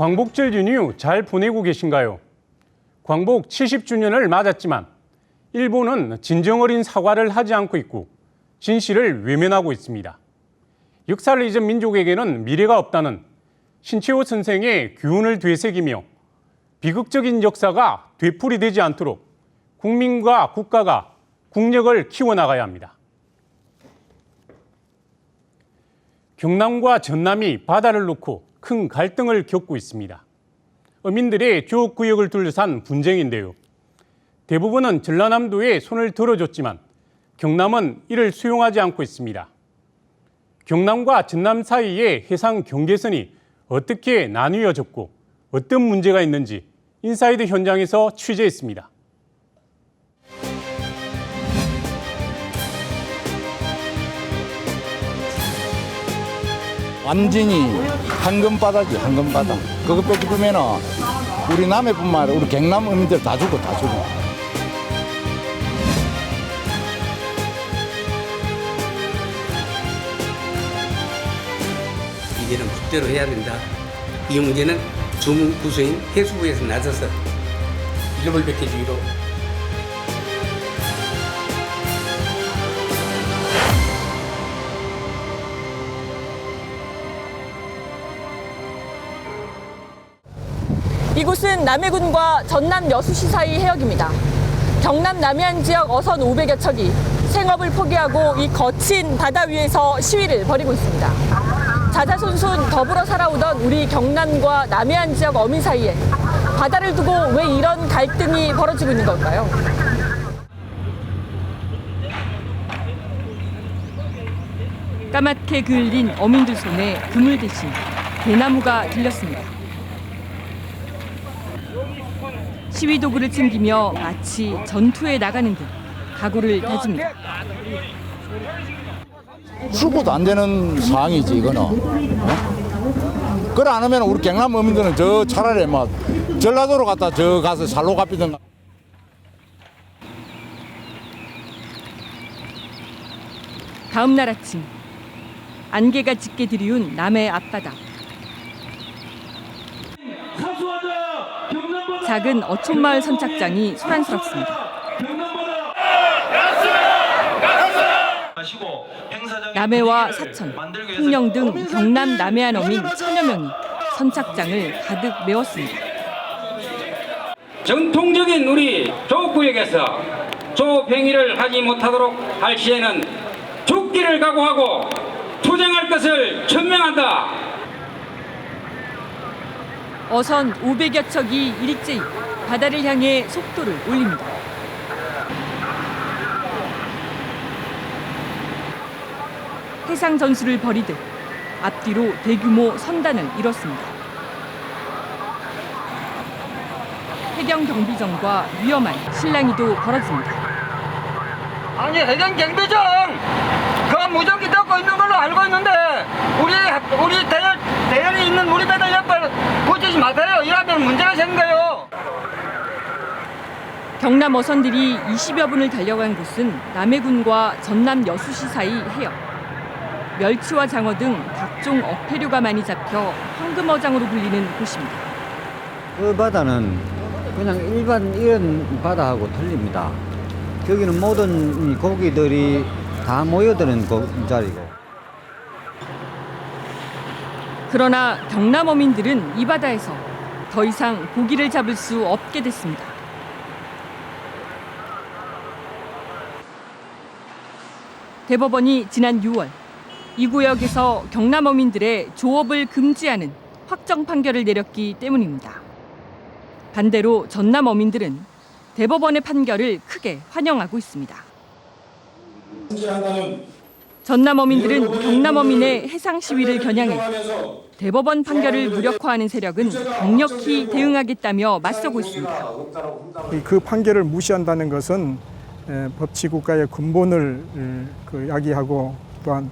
광복절 연휴 잘 보내고 계신가요? 광복 70주년을 맞았지만 일본은 진정어린 사과를 하지 않고 있고 진실을 외면하고 있습니다. 역사를 잊은 민족에게는 미래가 없다는 신채호 선생의 교훈을 되새기며 비극적인 역사가 되풀이되지 않도록 국민과 국가가 국력을 키워나가야 합니다. 경남과 전남이 바다를 놓고 큰 갈등을 겪고 있습니다. 어민들의 조업구역을 둘러싼 분쟁인데요. 대부분은 전라남도에 손을 들어줬지만 경남은 이를 수용하지 않고 있습니다. 경남과 전남 사이의 해상 경계선이 어떻게 나뉘어졌고 어떤 문제가 있는지 인사이드 현장에서 취재했습니다. 완전히 황금바다지, 황금바다. 그거 뺏기면은 우리 남해뿐만 아니라 우리 경남 어민들 다 죽어. 이제는 국대로 해야 된다. 이 문제는 주무부서인 해수부에서 나서서 일벌 백해주기로. 이곳은 남해군과 전남 여수시 사이 해역입니다. 경남 남해안 지역 어선 500여 척이 생업을 포기하고 이 거친 바다 위에서 시위를 벌이고 있습니다. 자자손손 더불어 살아오던 우리 경남과 남해안 지역 어민 사이에 바다를 두고 왜 이런 갈등이 벌어지고 있는 걸까요? 까맣게 그을린 어민들 손에 그물 대신 대나무가 들렸습니다. 시위 도구를 챙기며 마치 전투에 나가는 듯 각오를 다집니다. 출구도 안 되는 상황이지 이거는. 그래 안 하면 우리 경남 어민들은 저 차라리 막 전라도로 갔다 저 가서 살로 갚이든가. 다음 날 아침 안개가 짙게 들이운 남해 앞바다. 작은 어촌마을 선착장이 소란스럽습니다. 남해와 사천, 통영 등 경남 남해안 어민 1000여 명이 선착장을 가득 메웠습니다. 전통적인 우리 조업구역에서 조업행위를 하지 못하도록 할 시에는 죽기를 각오하고 투쟁할 것을 천명한다. 어선 500여 척이 일제히 바다를 향해 속도를 올립니다. 해상 전술을 벌이듯 앞뒤로 대규모 선단을 이뤘습니다. 해경 경비정과 위험한 실랑이도 벌어집니다. 아니 해경 경비정 그 무전기 듣고 있는 걸로 알고 있는데 우리 대열이 있는 우리 배들 옆을 붙이지 마세요. 이러면 문제가 생겨요. 경남 어선들이 20여 분을 달려간 곳은 남해군과 전남 여수시 사이 해역. 멸치와 장어 등 각종 어패류가 많이 잡혀 황금어장으로 불리는 곳입니다. 그 바다는 그냥 일반 이런 바다하고 틀립니다. 여기는 모든 고기들이 다 모여드는 자리고. 그러나 경남 어민들은 이 바다에서 더 이상 고기를 잡을 수 없게 됐습니다. 대법원이 지난 6월 이 구역에서 경남 어민들의 조업을 금지하는 확정 판결을 내렸기 때문입니다. 반대로 전남 어민들은 대법원의 판결을 크게 환영하고 있습니다. 전남 어민들은 경남 어민의 해상 시위를 겨냥해 대법원 판결을 무력화하는 세력은 강력히 대응하겠다며 맞서고 있습니다. 그 판결을 무시한다는 것은 법치국가의 근본을 야기하고 또한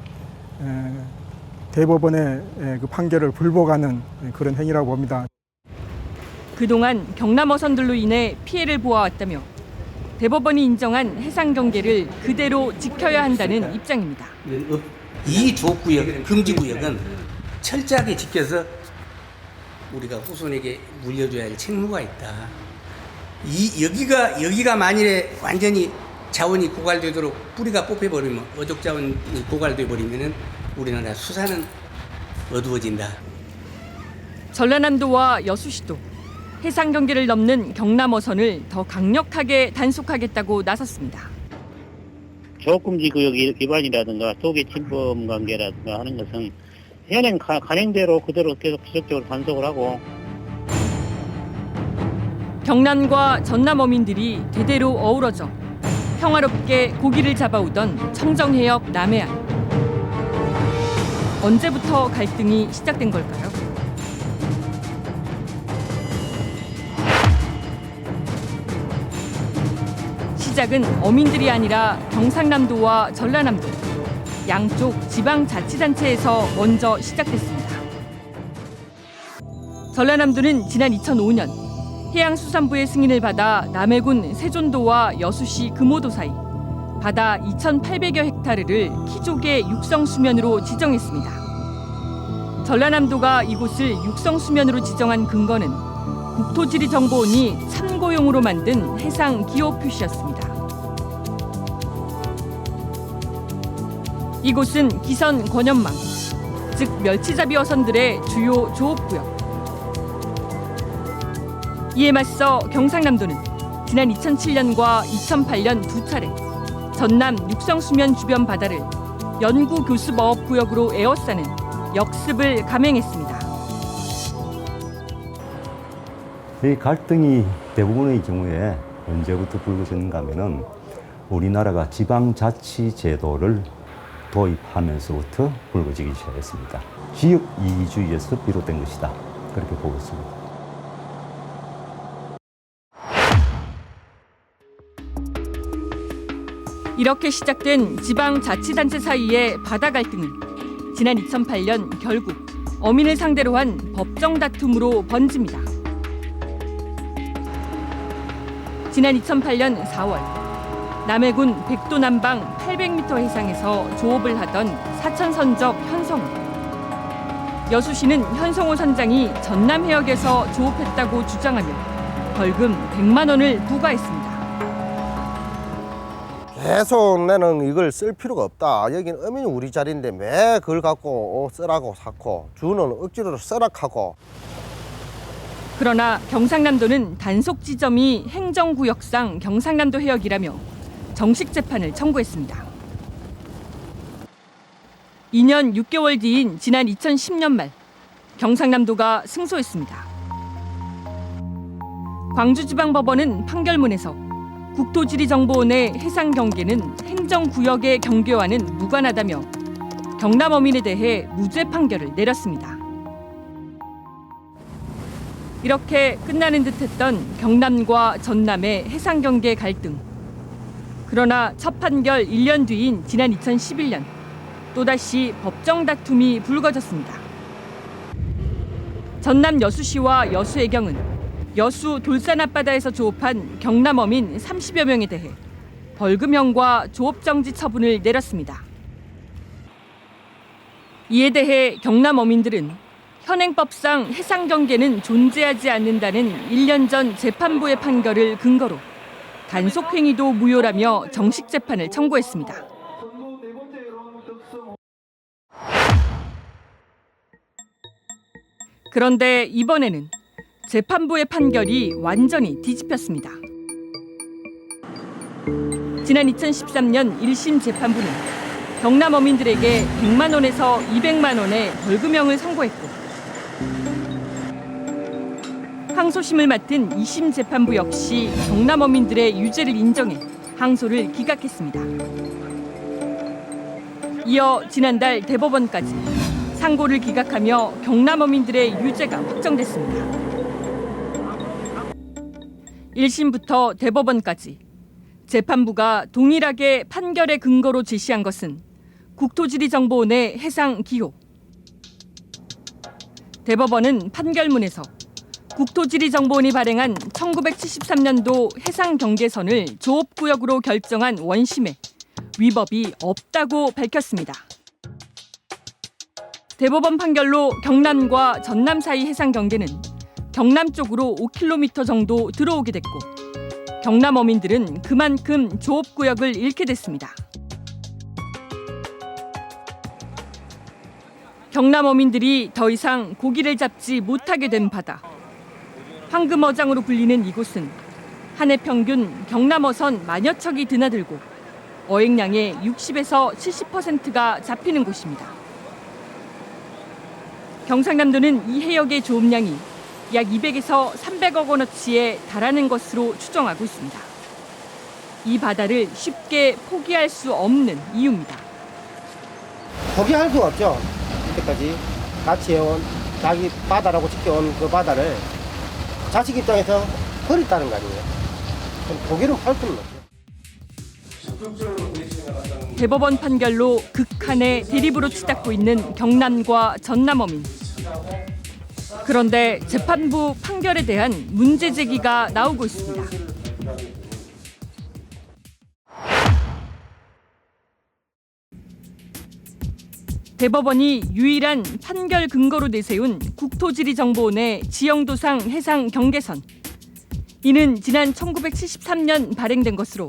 대법원의 그 판결을 불복하는 그런 행위라고 봅니다. 그동안 경남 어선들로 인해 피해를 보아왔다며 대법원이 인정한 해상 경계를 그대로 지켜야 한다는 입장입니다. 이 조업구역, 금지구역은 철저하게 지켜서 우리가 후손에게 물려줘야 할 책무가 있다. 여기가 만일에 완전히 자원이 고갈되도록 뿌리가 뽑혀버리면 어족 자원이 고갈돼 버리면은 우리나라 수산은 어두워진다. 전라남도와 여수시도 해상 경계를 넘는 경남 어선을 더 강력하게 단속하겠다고 나섰습니다. 조금지 구역 위반이라든가 소개 침범 관계라든가 하는 것은 현행 관행대로 그대로 계속 지속적으로 단속을 하고. 경남과 전남 어민들이 대대로 어우러져 평화롭게 고기를 잡아오던 청정해역 남해안. 언제부터 갈등이 시작된 걸까요? 시작은 어민들이 아니라 경상남도와 전라남도 양쪽 지방자치단체에서 먼저 시작됐습니다. 전라남도는 지난 2005년 해양수산부의 승인을 받아 남해군 세존도와 여수시 금오도 사이 바다 2,800여 헥타르를 키조개 육성수면으로 지정했습니다. 전라남도가 이곳을 육성수면으로 지정한 근거는 국토지리정보원이 참고용으로 만든 해상 기호 표시였습니다. 이곳은 기선 권연망, 즉 멸치잡이 어선들의 주요 조업구역. 이에 맞서 경상남도는 지난 2007년과 2008년 두 차례 전남 육성수면 주변 바다를 연구교습어업구역으로 에워싸는 역습을 감행했습니다. 이 갈등이 대부분의 경우에 언제부터 불거졌는가 하면은 우리나라가 지방자치제도를 도입하면서부터 불거지기 시작했습니다. 지역 이기주의에서 비롯된 것이다. 그렇게 보고 있습니다. 이렇게 시작된 지방자치단체 사이의 바다 갈등은 지난 2008년 결국 어민을 상대로 한 법정 다툼으로 번집니다. 지난 2008년 4월 남해군 백도 남방 800m 해상에서 조업을 하던 사천선적 현성호. 여수시는 현성호 선장이 전남 해역에서 조업했다고 주장하며 벌금 100만 원을 부과했습니다. 계속 나는 이걸 쓸 필요가 없다. 여기는 어민이 우리 자리인데 왜 그걸 갖고 쓰라고 샀고 주는 억지로 쓰라하고. 그러나 경상남도는 단속 지점이 행정구역상 경상남도 해역이라며 정식 재판을 청구했습니다. 2년 6개월 뒤인 지난 2010년 말 경상남도가 승소했습니다. 광주지방법원은 판결문에서 국토지리정보원의 해상 경계는 행정구역의 경계와는 무관하다며 경남 어민에 대해 무죄 판결을 내렸습니다. 이렇게 끝나는 듯했던 경남과 전남의 해상 경계 갈등. 그러나 첫 판결 1년 뒤인 지난 2011년 또다시 법정 다툼이 불거졌습니다. 전남 여수시와 여수해경은 여수 돌산 앞바다에서 조업한 경남 어민 30여 명에 대해 벌금형과 조업정지 처분을 내렸습니다. 이에 대해 경남 어민들은 현행법상 해상 경계는 존재하지 않는다는 1년 전 재판부의 판결을 근거로 단속행위도 무효라며 정식 재판을 청구했습니다. 그런데 이번에는 재판부의 판결이 완전히 뒤집혔습니다. 지난 2013년 1심 재판부는 경남 어민들에게 100만 원에서 200만 원의 벌금형을 선고했고 항소심을 맡은 2심 재판부 역시 경남 어민들의 유죄를 인정해 항소를 기각했습니다. 이어 지난달 대법원까지 상고를 기각하며 경남 어민들의 유죄가 확정됐습니다. 1심부터 대법원까지 재판부가 동일하게 판결의 근거로 제시한 것은 국토지리정보원의 해상 기호. 대법원은 판결문에서 국토지리정보원이 발행한 1973년도 해상 경계선을 조업구역으로 결정한 원심에 위법이 없다고 밝혔습니다. 대법원 판결로 경남과 전남 사이 해상 경계는 경남 쪽으로 5km 정도 들어오게 됐고 경남 어민들은 그만큼 조업구역을 잃게 됐습니다. 경남 어민들이 더 이상 고기를 잡지 못하게 된 바다. 황금어장으로 불리는 이곳은 한 해 평균 경남어선 만여 척이 드나들고 어획량의 60에서 70%가 잡히는 곳입니다. 경상남도는 이 해역의 조업량이 약 200에서 300억 원어치에 달하는 것으로 추정하고 있습니다. 이 바다를 쉽게 포기할 수 없는 이유입니다. 포기할 수가 없죠. 이때까지 같이 해온 자기 바다라고 지켜온 그 바다를 자식 입장에서 버렸다는 거 아니에요. 포기를 할 수는 없죠. 대법원 판결로 극한의 대립으로 치닫고 있는 경남과 전남 어민. 그런데 재판부 판결에 대한 문제 제기가 나오고 있습니다. 대법원이 유일한 판결 근거로 내세운 국토지리정보원의 지형도상 해상 경계선. 이는 지난 1973년 발행된 것으로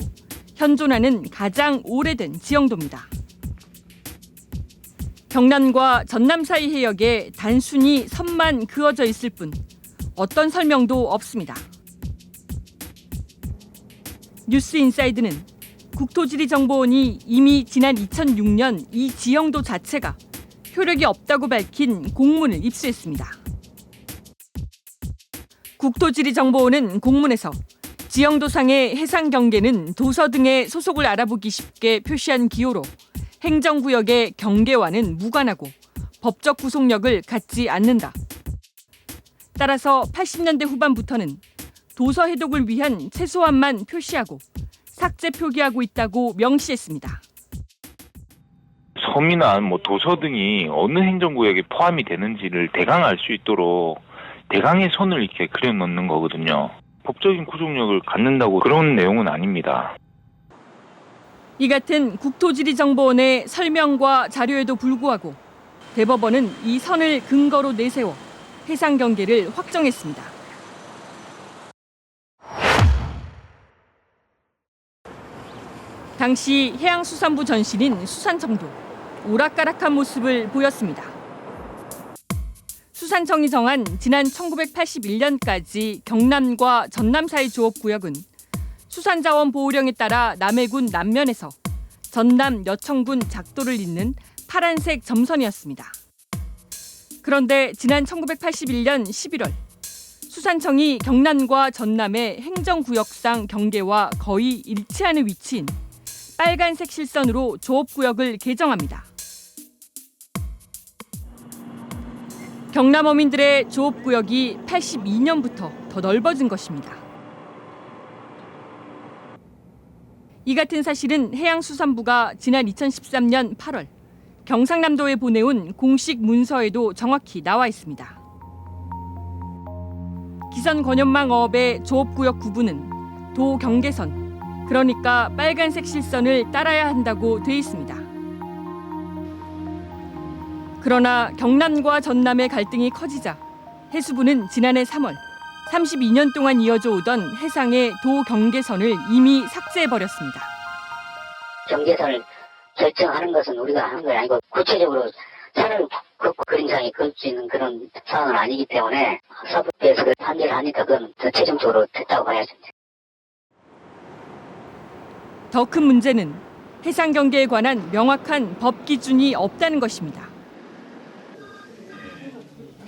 현존하는 가장 오래된 지형도입니다. 경남과 전남 사이 해역에 단순히 선만 그어져 있을 뿐 어떤 설명도 없습니다. 뉴스인사이드는 국토지리정보원이 이미 지난 2006년 이 지형도 자체가 효력이 없다고 밝힌 공문을 입수했습니다. 국토지리정보원은 공문에서 지형도상의 해상 경계는 도서 등의 소속을 알아보기 쉽게 표시한 기호로 행정구역의 경계와는 무관하고 법적 구속력을 갖지 않는다. 따라서 80년대 후반부터는 도서 해독을 위한 최소한만 표시하고 삭제 표기하고 있다고 명시했습니다. 섬이나 도서 등이 어느 행정구역에 포함이 되는지를 대강 알 수 있도록 대강의 선을 이렇게 그려놓는 거거든요. 법적인 구속력을 갖는다고 그런 내용은 아닙니다. 이 같은 국토지리정보원의 설명과 자료에도 불구하고 대법원은 이 선을 근거로 내세워 해상 경계를 확정했습니다. 당시 해양수산부 전신인 수산청도 오락가락한 모습을 보였습니다. 수산청이 정한 지난 1981년까지 경남과 전남 사이 조업구역은 수산자원 보호령에 따라 남해군 남면에서 전남 여청군 작도를 잇는 파란색 점선이었습니다. 그런데 지난 1981년 11월 수산청이 경남과 전남의 행정구역상 경계와 거의 일치하는 위치인 빨간색 실선으로 조업구역을 개정합니다. 경남 어민들의 조업구역이 82년부터 더 넓어진 것입니다. 이 같은 사실은 해양수산부가 지난 2013년 8월 경상남도에 보내온 공식 문서에도 정확히 나와 있습니다. 기선 권연망 어업의 조업구역 구분은 도 경계선, 그러니까 빨간색 실선을 따라야 한다고 돼 있습니다. 그러나 경남과 전남의 갈등이 커지자 해수부는 지난해 3월 32년 동안 이어져 오던 해상의 도 경계선을 이미 삭제해버렸습니다. 경계선을 결정하는 것은 우리가 하는 건 아니고 구체적으로 산을 긋고 그림상에 그을 수 있는 그런 상황은 아니기 때문에 사법부에서 그 판결을 하니까 그건 더 최종적으로 됐다고 봐야죠. 더 큰 문제는 해상 경계에 관한 명확한 법 기준이 없다는 것입니다.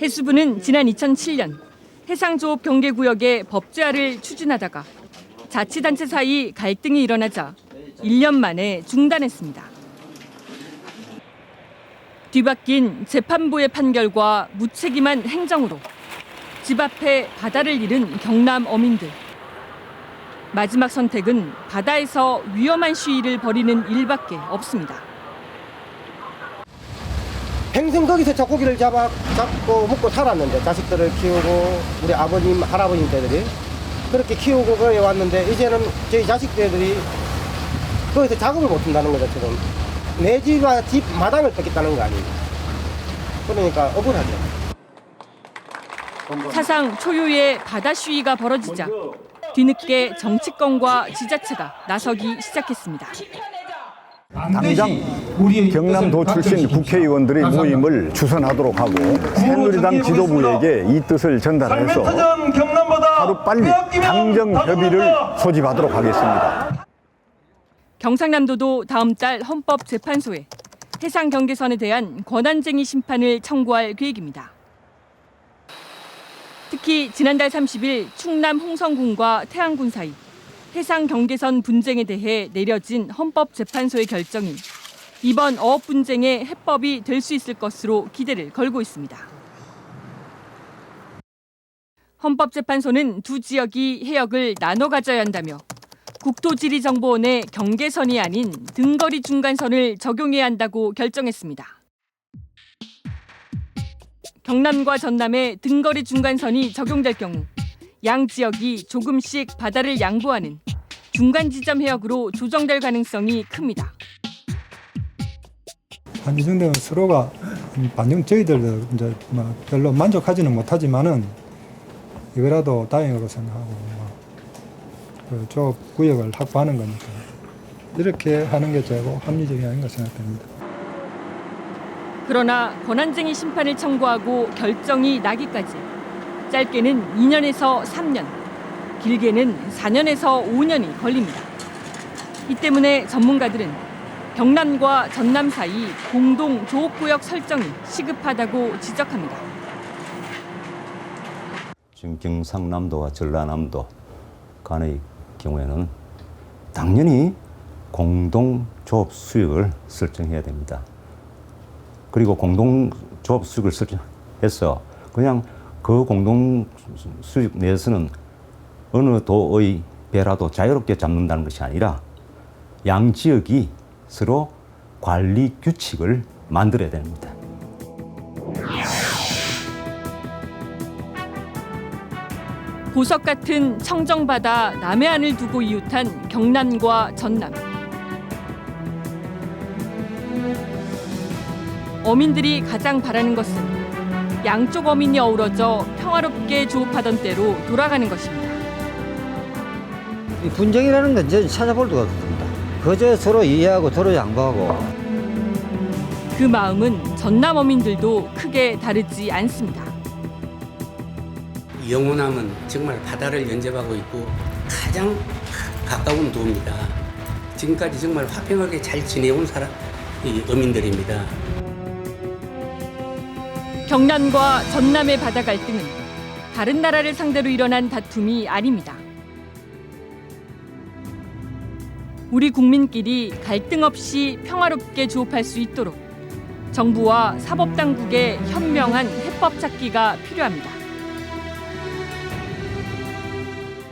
해수부는 지난 2007년 해상조업 경계구역의 법제화를 추진하다가 자치단체 사이 갈등이 일어나자 1년 만에 중단했습니다. 뒤바뀐 재판부의 판결과 무책임한 행정으로 집 앞에 바다를 잃은 경남 어민들. 마지막 선택은 바다에서 위험한 시위를 벌이는 일밖에 없습니다. 평생 거기서 젖고기를 잡고 먹고 살았는데 자식들을 키우고 우리 아버님, 할아버님 때들이 그렇게 키우고 그래 왔는데 이제는 저희 자식들이 거기서 작업을 못 한다는 거죠. 지금 내 집과 집 마당을 뺏겠다는 거 아니에요. 그러니까 억울하죠. 사상 초유의 바다 시위가 벌어지자 뒤늦게 정치권과 지자체가 나서기 시작했습니다. 당장 경남도 출신 국회의원들의 모임을 추선하도록 하고 새누리당 지도부에게 이 뜻을 전달해서 하루빨리 당정 협의를 소집하도록 하겠습니다. 경상남도도 다음 달 헌법재판소에 해상 경계선에 대한 권한쟁의 심판을 청구할 계획입니다. 특히 지난달 30일 충남 홍성군과 태안군 사이 해상 경계선 분쟁에 대해 내려진 헌법재판소의 결정이 이번 어업 분쟁의 해법이 될 수 있을 것으로 기대를 걸고 있습니다. 헌법재판소는 두 지역이 해역을 나눠 가져야 한다며 국토지리정보원의 경계선이 아닌 등거리 중간선을 적용해야 한다고 결정했습니다. 경남과 전남의 등거리 중간선이 적용될 경우 양 지역이 조금씩 바다를 양보하는 중간 지점 해역으로 조정될 가능성이 큽니다. 한 이 정도면 서로가 저희들도 이제 별로 만족하지는 못하지만은 이거라도 다행으로 생각하고 저 구역을 확보하는 거니까 이렇게 하는 게 최고 합리적이 아닌가 생각됩니다. 그러나 권한쟁의 심판을 청구하고 결정이 나기까지 짧게는 2년에서 3년, 길게는 4년에서 5년이 걸립니다. 이 때문에 전문가들은 경남과 전남 사이 공동 조업구역 설정이 시급하다고 지적합니다. 지금 경상남도와 전라남도 간의 경우에는 당연히 공동 조업 수역을 설정해야 됩니다. 그리고 공동 조업 수역을 설정해서 그냥 그 공동 수역 내에서는 어느 도의 배라도 자유롭게 잡는다는 것이 아니라 양 지역이 서로 관리 규칙을 만들어야 됩니다. 보석 같은 청정바다 남해안을 두고 이웃한 경남과 전남. 어민들이 가장 바라는 것은 양쪽 어민이 어우러져 평화롭게 조업하던 때로 돌아가는 것입니다. 이 분쟁이라는 건 이제 찾아볼 수가 없습니다. 그저 서로 이해하고 서로 양보하고. 그 마음은 전남 어민들도 크게 다르지 않습니다. 영호남은 정말 바다를 연접하고 있고 가장 가까운 도입니다. 지금까지 정말 화평하게 잘 지내온 어민들입니다. 경남과 전남의 바다 갈등은 다른 나라를 상대로 일어난 다툼이 아닙니다. 우리 국민끼리 갈등 없이 평화롭게 조업할 수 있도록 정부와 사법당국의 현명한 해법 찾기가 필요합니다.